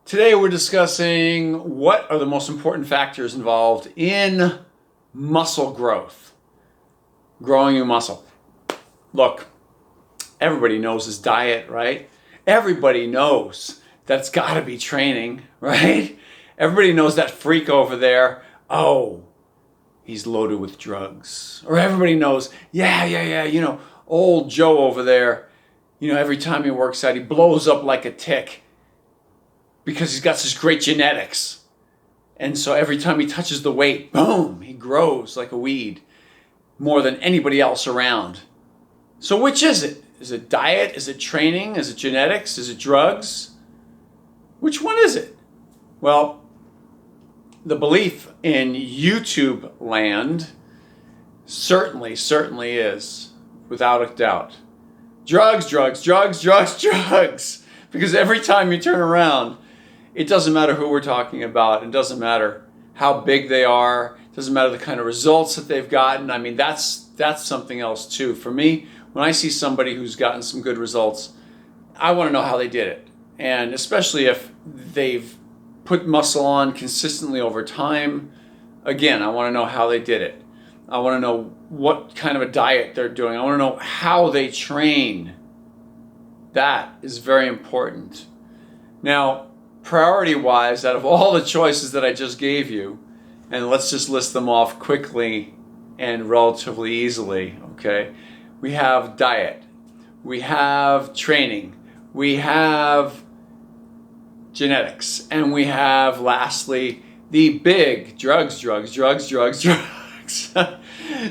Today we're discussing what are the most important factors involved in muscle growth, growing your muscle. Look, everybody knows his diet, right? Everybody knows that's got to be training, right? Everybody knows that freak over there, oh, he's loaded with drugs. Or everybody knows, yeah, old Joe over there, every time he works out, he blows up like a tick because he's got such great genetics. And so every time he touches the weight, boom, he grows like a weed more than anybody else around. So which is it? Is it diet? Is it training? Is it genetics? Is it drugs? Which one is it? Well, the belief in YouTube land certainly is, without a doubt. Drugs. Because every time you turn around, it doesn't matter who we're talking about. It doesn't matter how big they are. It doesn't matter the kind of results that they've gotten. I mean, that's something else too. For me, when I see somebody who's gotten some good results, I want to know how they did it. And especially if they've put muscle on consistently over time. Again, I want to know how they did it. I want to know what kind of a diet they're doing. I want to know how they train. That is very important. Now, priority-wise, out of all the choices that I just gave you, and let's just list them off quickly and relatively easily, okay? We have diet. We have training. We have genetics. And we have, lastly, the big drugs.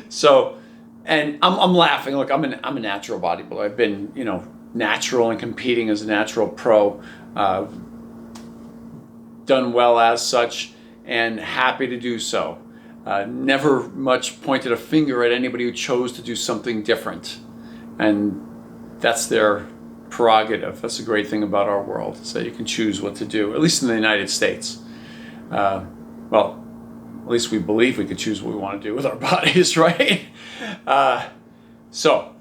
So, and I'm laughing. Look, I'm a natural bodybuilder. I've been, natural and competing as a natural pro. Done well as such and happy to do so. Never much pointed a finger at anybody who chose to do something different. And that's their prerogative. That's the great thing about our world, is that you can choose what to do, at least in the United States. Well, at least we believe we could choose what we want to do with our bodies, right? So,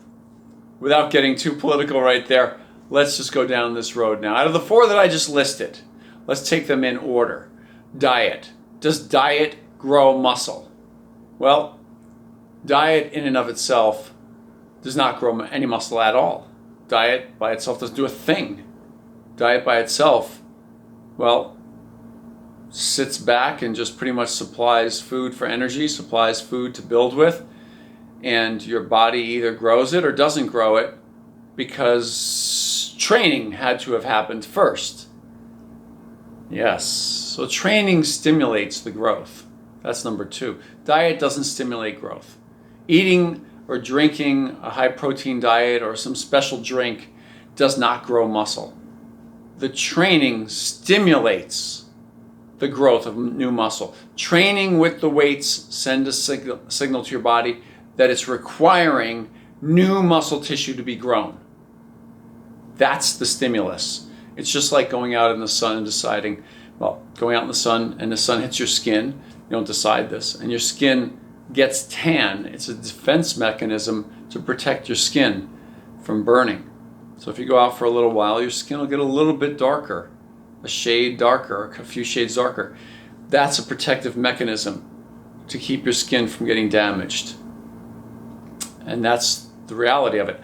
without getting too political right there, let's just go down this road now. Out of the four that I just listed, let's take them in order. Diet. Does diet grow muscle? Well, diet in and of itself does not grow any muscle at all. Diet by itself doesn't do a thing. Diet by itself, well, sits back and just pretty much supplies food for energy, supplies food to build with, and your body either grows it or doesn't grow it because training had to have happened first. Yes, so training stimulates the growth. That's number two. Diet doesn't stimulate growth. Eating or drinking a high protein diet or some special drink does not grow muscle. The training stimulates the growth of new muscle. Training with the weights send a signal to your body that it's requiring new muscle tissue to be grown. That's the stimulus. It's just like going out in the sun and deciding, going out in the sun and the sun hits your skin. You don't decide this. And your skin gets tan. It's a defense mechanism to protect your skin from burning. So if you go out for a little while, your skin will get a little bit darker, a shade darker, a few shades darker. That's a protective mechanism to keep your skin from getting damaged. And that's the reality of it.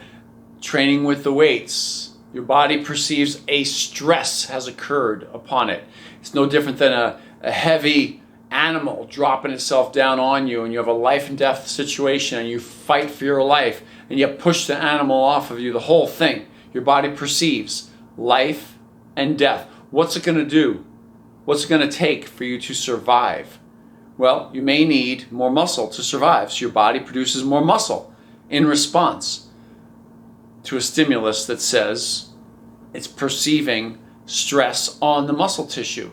Training with the weights. Your body perceives a stress has occurred upon it. It's no different than a heavy animal dropping itself down on you, and you have a life and death situation and you fight for your life and you push the animal off of you, the whole thing. Your body perceives life and death. What's it going to do? What's it going to take for you to survive? Well, you may need more muscle to survive, so your body produces more muscle in response to a stimulus that says it's perceiving stress on the muscle tissue.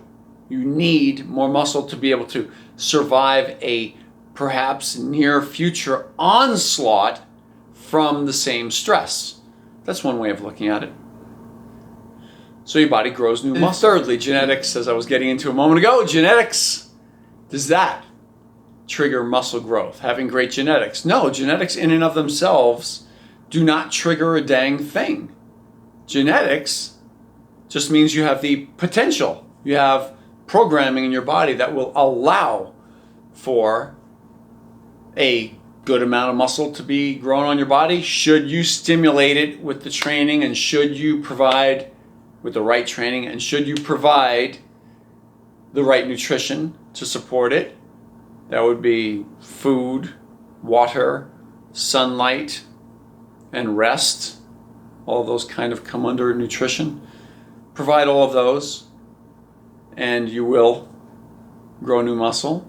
You need more muscle to be able to survive a perhaps near future onslaught from the same stress. That's one way of looking at it. So your body grows new muscle. Thirdly, genetics, as I was getting into a moment ago, genetics, does that trigger muscle growth? Having great genetics? No, genetics in and of themselves do not trigger a dang thing. Genetics just means you have the potential You have programming in your body that will allow for a good amount of muscle to be grown on your body should you stimulate it with the training, and should you provide with the right training, and should you provide the right nutrition to support it. That would be food, water, sunlight, and rest. All of those kind of come under nutrition. Provide all of those, and you will grow new muscle,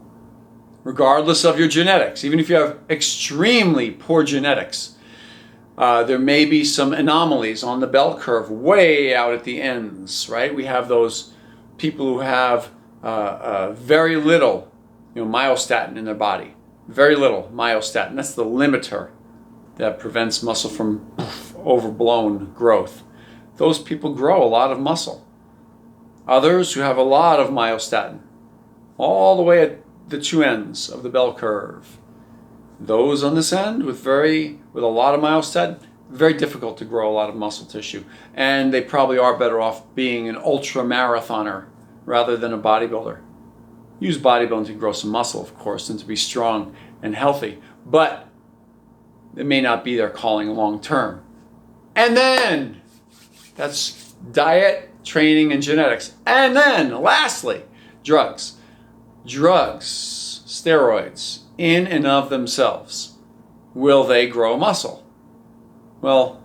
regardless of your genetics. Even if you have extremely poor genetics, there may be some anomalies on the bell curve way out at the ends, right? We have those people who have very little, myostatin in their body. Very little myostatin. That's the limiter that prevents muscle from overblown growth. Those people grow a lot of muscle. Others who have a lot of myostatin, all the way at the two ends of the bell curve. Those on this end with a lot of myostatin, very difficult to grow a lot of muscle tissue. And they probably are better off being an ultra marathoner rather than a bodybuilder. Use bodybuilding to grow some muscle, of course, and to be strong and healthy. But it may not be their calling long term. And then, that's diet, training, and genetics. And then, lastly, drugs. Drugs, steroids, in and of themselves, will they grow muscle? Well,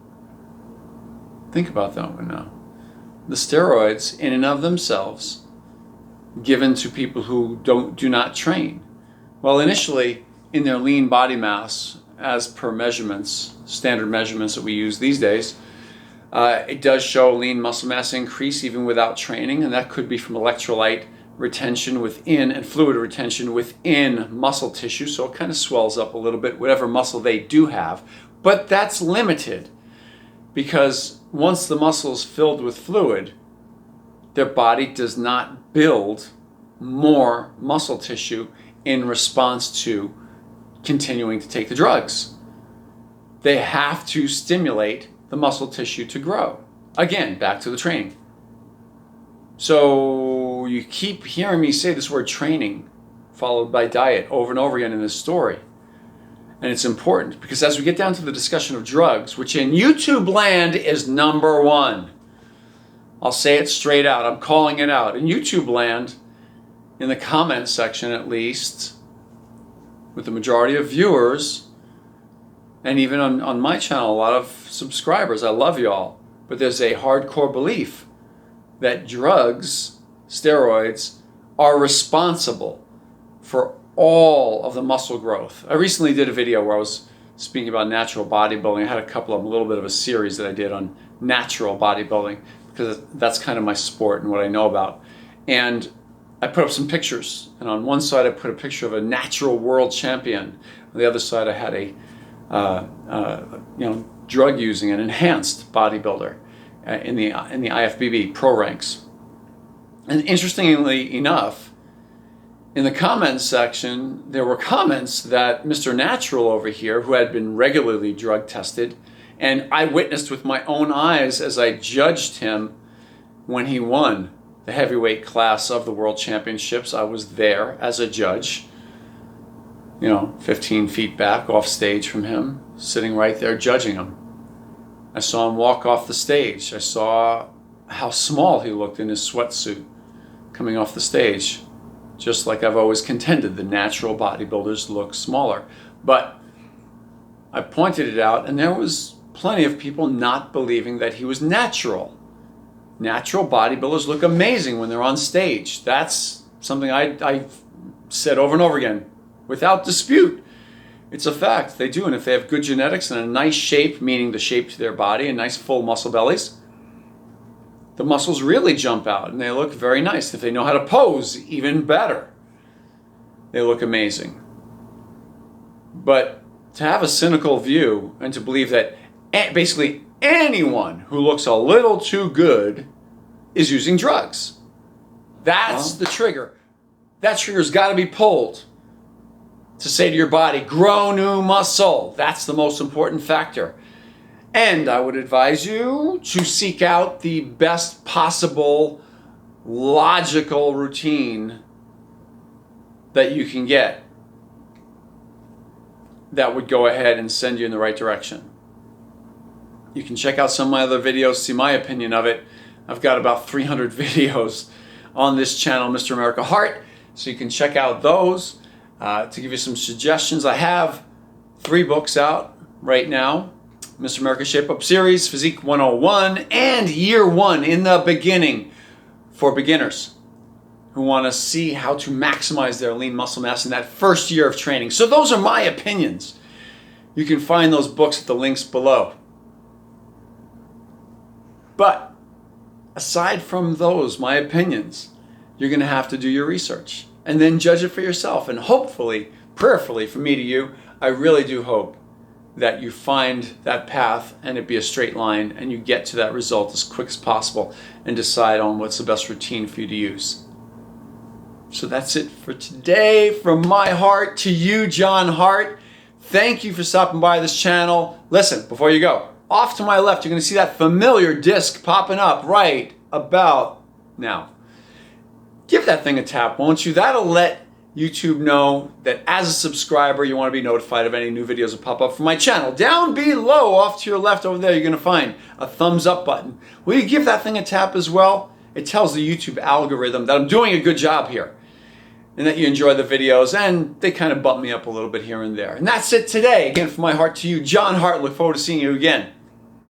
think about that one now. The steroids, in and of themselves, given to people who do not train. Well, initially, in their lean body mass, as per measurements, standard measurements that we use these days, it does show lean muscle mass increase even without training, and that could be from electrolyte retention within and fluid retention within muscle tissue, so it kind of swells up a little bit, whatever muscle they do have. But that's limited, because once the muscle is filled with fluid, their body does not build more muscle tissue in response to continuing to take the drugs. They have to stimulate the muscle tissue to grow. Again, back to the training. So you keep hearing me say this word training followed by diet over and over again in this story. And it's important because as we get down to the discussion of drugs, which in YouTube land is number one, I'll say it straight out. I'm calling it out. In YouTube land, in the comment section at least, with the majority of viewers, and even on my channel, a lot of subscribers, I love y'all, but there's a hardcore belief that drugs, steroids, are responsible for all of the muscle growth. I recently did a video where I was speaking about natural bodybuilding. I had a couple of them, a little bit of a series that I did on natural bodybuilding, because that's kind of my sport and what I know about. And I put up some pictures, and on one side I put a picture of a natural world champion. On the other side I had a drug using an enhanced bodybuilder in the IFBB pro ranks. And interestingly enough, in the comments section, there were comments that Mr. Natural over here, who had been regularly drug tested, and I witnessed with my own eyes as I judged him when he won the heavyweight class of the World Championships. I was there as a judge, 15 feet back off stage from him, sitting right there judging him. I saw him walk off the stage. I saw how small he looked in his sweatsuit coming off the stage. Just like I've always contended, the natural bodybuilders look smaller. But I pointed it out, and there was plenty of people not believing that he was natural. Natural bodybuilders look amazing when they're on stage. That's something I've said over and over again, without dispute. It's a fact. They do, and if they have good genetics and a nice shape, meaning the shape to their body, and nice full muscle bellies, the muscles really jump out and they look very nice. If they know how to pose, even better. They look amazing. But to have a cynical view and to believe that basically anyone who looks a little too good is using drugs. That's the trigger. That trigger's got to be pulled to say to your body, grow new muscle. That's the most important factor. And I would advise you to seek out the best possible logical routine that you can get that would go ahead and send you in the right direction. You can check out some of my other videos, see my opinion of it. I've got about 300 videos on this channel, Mr. America Heart, so you can check out those. To give you some suggestions, I have 3 books out right now. Mr. America Shape Up Series, Physique 101, and Year 1 in the beginning for beginners who want to see how to maximize their lean muscle mass in that first year of training. So those are my opinions. You can find those books at the links below. But aside from those, my opinions, you're going to have to do your research and then judge it for yourself. And hopefully, prayerfully, from me to you, I really do hope that you find that path and it be a straight line and you get to that result as quick as possible and decide on what's the best routine for you to use. So that's it for today. From my heart to you, John Hart. Thank you for stopping by this channel. Listen, before you go, off to my left, you're going to see that familiar disc popping up right about now. Give that thing a tap, won't you? That'll let YouTube know that as a subscriber, you want to be notified of any new videos that pop up from my channel. Down below, off to your left over there, you're going to find a thumbs up button. Will you give that thing a tap as well? It tells the YouTube algorithm that I'm doing a good job here and that you enjoy the videos, and they kind of bump me up a little bit here and there. And that's it today. Again, from my heart to you, John Hart. Look forward to seeing you again